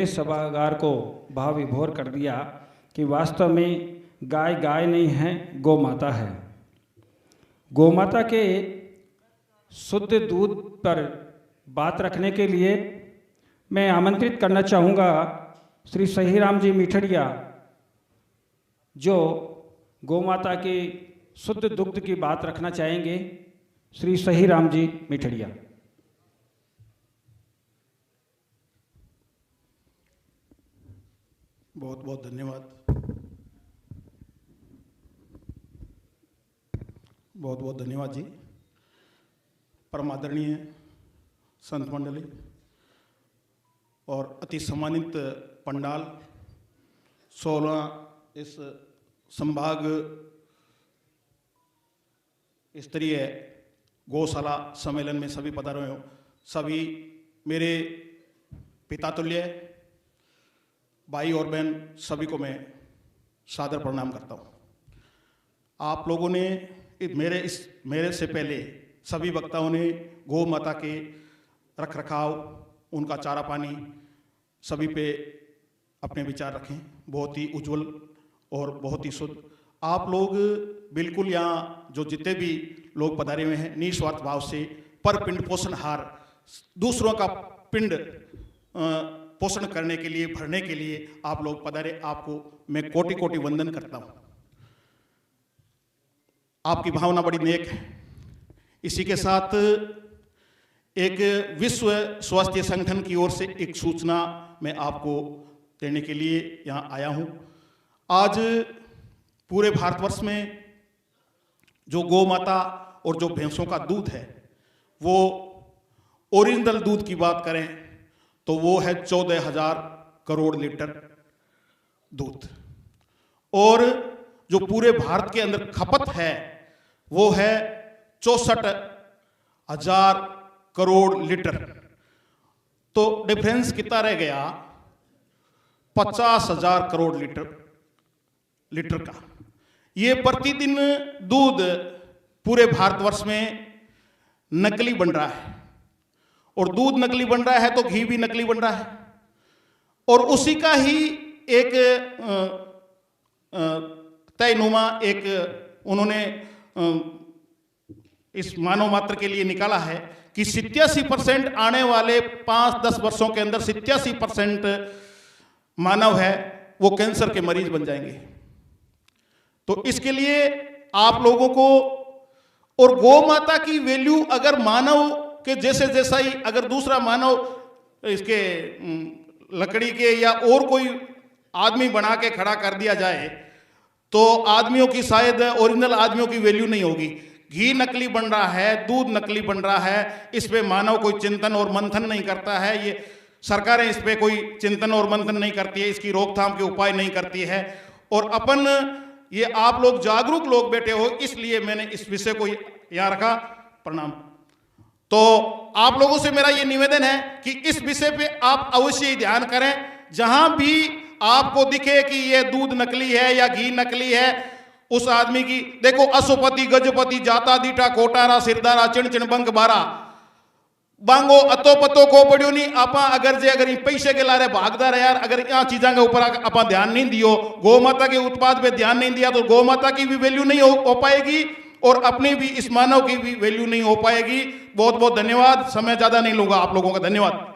इस सभागार को भाव विभोर कर दिया कि वास्तव में गाय गाय नहीं है, गौ माता है। गौ माता के शुद्ध दूध पर बात रखने के लिए मैं आमंत्रित करना चाहूँगा श्री सहीराम जी मिठड़िया, जो गौ माता की शुद्ध दुग्ध की बात रखना चाहेंगे। श्री सहीराम जी मिठड़िया। बहुत बहुत धन्यवाद। बहुत बहुत धन्यवाद जी। परम आदरणीय संत मंडली और अति सम्मानित पंडाल 16 इस संभाग स्तरीय गौशाला सम्मेलन में सभी पधारे हो, सभी मेरे पिता तुल्य भाई और बहन सभी को मैं सादर प्रणाम करता हूँ। आप लोगों ने मेरे से पहले सभी वक्ताओं ने गौ माता के रख रखाव, उनका चारा पानी सभी पे अपने विचार रखें। बहुत ही उज्जवल और बहुत ही शुद्ध। आप लोग बिल्कुल यहाँ जो जितने भी लोग पधारे हुए हैं निस्वार्थ भाव से पर पिंड पोषणहार, दूसरों का पिंड पोषण करने के लिए, भरने के लिए आप लोग पधारे। आपको मैं कोटि कोटि वंदन करता हूँ। आपकी भावना बड़ी नेक है। इसी के साथ एक विश्व स्वास्थ्य संगठन की ओर से एक सूचना मैं आपको देने के लिए यहाँ आया हूँ। आज पूरे भारतवर्ष में जो गौ माता और जो भैंसों का दूध है, वो ओरिजिनल दूध की बात करें तो वो है 14,000 करोड़ लीटर दूध, और जो पूरे भारत के अंदर खपत है वो है 64,000 करोड़ लीटर। तो डिफरेंस कितना रह गया? 50,000 करोड़ लीटर का। ये प्रतिदिन दूध पूरे भारतवर्ष में नकली बन रहा है, और दूध नकली बन रहा है तो घी भी नकली बन रहा है, और उसी का ही एक तयनुमा एक उन्होंने इस मानव मात्र के लिए निकाला है कि 87% आने वाले 5-10 वर्षों के अंदर 87% मानव है वो कैंसर के मरीज बन जाएंगे। तो इसके लिए आप लोगों को, और गौ माता की वैल्यू अगर मानव के जैसे जैसा ही अगर दूसरा मानव इसके लकड़ी के या और कोई आदमी बना के खड़ा कर दिया जाए तो आदमियों की शायद ओरिजिनल आदमियों की वैल्यू नहीं होगी। घी नकली बन रहा है, दूध नकली बन रहा है, इस पे मानव कोई चिंतन और मंथन नहीं करता है। ये सरकारें इस पे कोई चिंतन और मंथन नहीं करती है, इसकी रोकथाम के उपाय नहीं करती है। और अपन ये आप लोग जागरूक लोग बैठे हो, इसलिए मैंने इस विषय को यहाँ रखा। प्रणाम। तो आप लोगों से मेरा ये निवेदन है कि इस विषय पे आप अवश्य ही ध्यान करें। जहां भी आपको दिखे कि ये दूध नकली है या घी नकली है, उस आदमी की देखो अशुपति गजपति जाता दीठा कोटारा सिरदारा चिण चिण बंक बारा बांगो अतो पतो को पड़ियो नहीं। आपा अगर पैसे के लारे भागदार यार, अगर यहाँ चीजा के ऊपर आप ध्यान नहीं दियो, गौ माता के उत्पाद पे ध्यान नहीं दिया, तो गौ माता की भी वैल्यू नहीं हो पाएगी और अपनी भी, इस मानव की भी वैल्यू नहीं हो पाएगी। बहुत बहुत धन्यवाद। समय ज्यादा नहीं लूंगा आप लोगों का। धन्यवाद।